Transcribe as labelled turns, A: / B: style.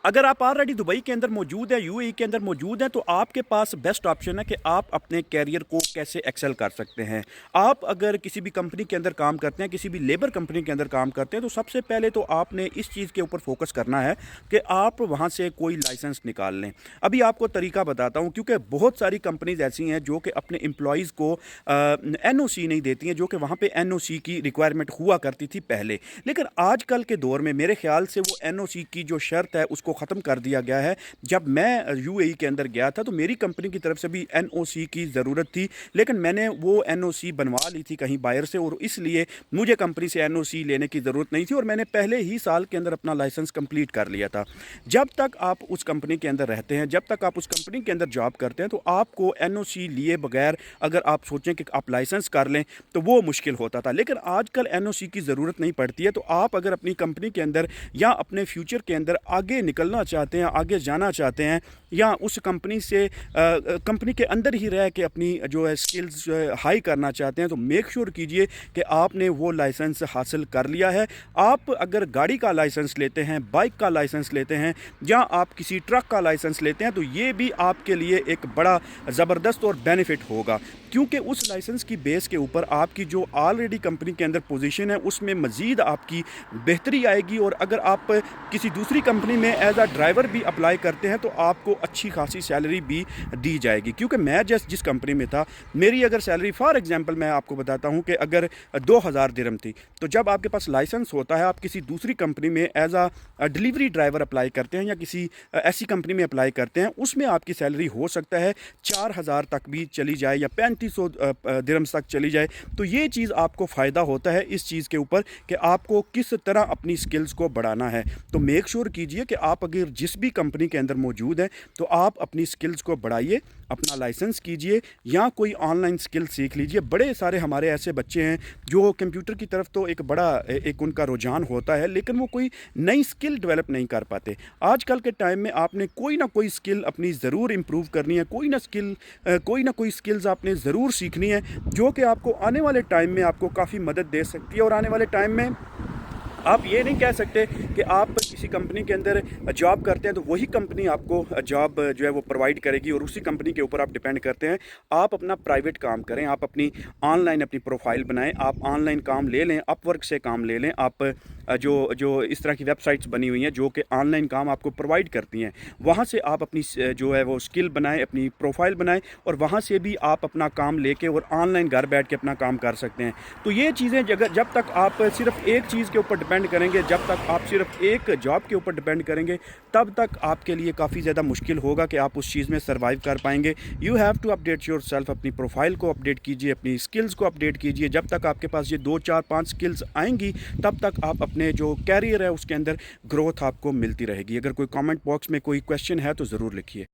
A: अगर आप already Dubai के अंदर मौजूद है, यूएई के अंदर मौजूद हैं, तो आपके पास बेस्ट ऑप्शन है कि आप अपने कैरियर को कैसे एक्सेल कर सकते हैं। आप अगर किसी भी कंपनी के अंदर काम करते हैं, किसी भी लेबर कंपनी के अंदर काम करते हैं, तो सबसे पहले तो आपने इस चीज़ के ऊपर फोकस करना है कि आप वहाँ से कोई लाइसेंस निकाल लें। अभी आपको तरीका बताता हूँ, क्योंकि बहुत सारी कंपनीज ऐसी हैं जो कि अपने एम्प्लॉयज़ को एनओसी नहीं देती हैं, जो कि वहाँ पे एनओसी की रिक्वायरमेंट हुआ करती थी पहले। लेकिन आजकल के दौर में मेरे ख्याल से वो एनओसी की जो शर्त है उसको ख़त्म कर दिया गया है। जब मैं यूएई के अंदर गया था तो मेरी कंपनी की तरफ से भी एनओसी की ज़रूरत थी, लेकिन मैंने वो एनओसी बनवा ली थी कहीं बाहर से, और इसलिए मुझे कंपनी से एनओसी लेने की ज़रूरत नहीं थी और मैंने पहले ही साल के अंदर अपना लाइसेंस कंप्लीट कर लिया था। जब तक आप उस कंपनी के अंदर रहते हैं, जब तक आप उस कंपनी के अंदर जॉब करते हैं, तो आपको एनओसी लिए बगैर अगर आप सोचें कि आप लाइसेंस कर लें तो वो मुश्किल होता था। लेकिन आजकल एनओसी की ज़रूरत नहीं पड़ती है। तो आप अगर अपनी कंपनी के अंदर या अपने फ्यूचर के अंदर आगे निकलना चाहते हैं, आगे जाना चाहते हैं, या उस कंपनी से कंपनी के अंदर ही रह के अपनी जो है स्किल्स हाई करना चाहते हैं, तो मेक श्योर कीजिए कि आपने वो लाइसेंस हासिल कर लिया है। आप अगर गाड़ी का लाइसेंस लेते हैं, बाइक का लाइसेंस लेते हैं, या आप किसी ट्रक का लाइसेंस लेते हैं, तो ये भी आपके लिए एक बड़ा ज़बरदस्त और बेनिफिट होगा, क्योंकि उस लाइसेंस की बेस के ऊपर आपकी जो ऑलरेडी कंपनी के अंदर पोजीशन है उसमें मज़ीद आपकी बेहतरी आएगी। और अगर आप किसी दूसरी कंपनी में एज अ ड्राइवर भी अप्लाई करते हैं तो आपको अच्छी खासी सैलरी भी दी जाएगी। क्योंकि मैं जिस कंपनी में था, मेरी अगर सैलरी फॉर एग्जांपल मैं आपको बताता हूं कि अगर 2000 दिरहम थी, तो जब आपके पास लाइसेंस होता है, आप किसी दूसरी कंपनी में as a delivery driver apply करते हैं या किसी ऐसी कंपनी में अप्लाई करते हैं, उसमें आपकी सैलरी हो सकता है 4000 तक भी चली जाए या 3500 दिरहम्स तक चली जाए। तो ये चीज़ आपको फ़ायदा होता है इस चीज़ के ऊपर कि आपको किस तरह अपनी स्किल्स को बढ़ाना है। तो मेक श्योर कीजिए कि आप अगर जिस भी कंपनी के अंदर मौजूद हैं तो आप अपनी स्किल्स को बढ़ाइए, अपना लाइसेंस कीजिए या कोई ऑनलाइन स्किल सीख लीजिए। बड़े सारे हमारे ऐसे बच्चे हैं जो कंप्यूटर की तरफ तो एक बड़ा एक उनका रुझान होता है, लेकिन वो कोई नई स्किल डेवलप नहीं कर पाते। आजकल के टाइम में आपने कोई ना कोई स्किल अपनी ज़रूर इम्प्रूव करनी है, कोई ना कोई स्किल्स आपने ज़रूर सीखनी है, जो कि आपको आने वाले टाइम में आपको काफ़ी मदद दे सकती है। और आने वाले टाइम में आप ये नहीं कह सकते कि आप किसी कंपनी के अंदर जॉब करते हैं तो वही कंपनी आपको जॉब जो है वो प्रोवाइड करेगी और उसी कंपनी के ऊपर आप डिपेंड करते हैं। आप अपना प्राइवेट काम करें, आप अपनी ऑनलाइन अपनी प्रोफाइल बनाएं, आप ऑनलाइन काम ले लें, अपवर्क से काम ले लें। आप जो इस तरह की वेबसाइट्स बनी हुई हैं जो कि ऑनलाइन काम आपको प्रोवाइड करती हैं, वहाँ से आप अपनी जो है वो स्किल बनाएं, अपनी प्रोफाइल बनाएं, और वहाँ से भी आप अपना काम लेके और ऑनलाइन घर बैठ के अपना काम कर सकते हैं। तो ये चीज़ें जब तक आप सिर्फ एक चीज़ के ऊपर डिपेंड करेंगे, जब तक आप सिर्फ एक जॉब के ऊपर डिपेंड करेंगे, तब तक आपके लिए काफ़ी ज़्यादा मुश्किल होगा कि आप उस चीज़ में सर्वाइव कर पाएंगे। You have to update yourself, अपनी प्रोफाइल को अपडेट कीजिए, अपनी स्किल्स को अपडेट कीजिए। जब तक आपके पास ये 2 4 5 स्किल्स आएंगी, तब तक आप अपने जो कैरियर है उसके अंदर ग्रोथ आपको मिलती रहेगी। अगर कोई कमेंट बॉक्स में कोई क्वेश्चन है तो ज़रूर लिखिए।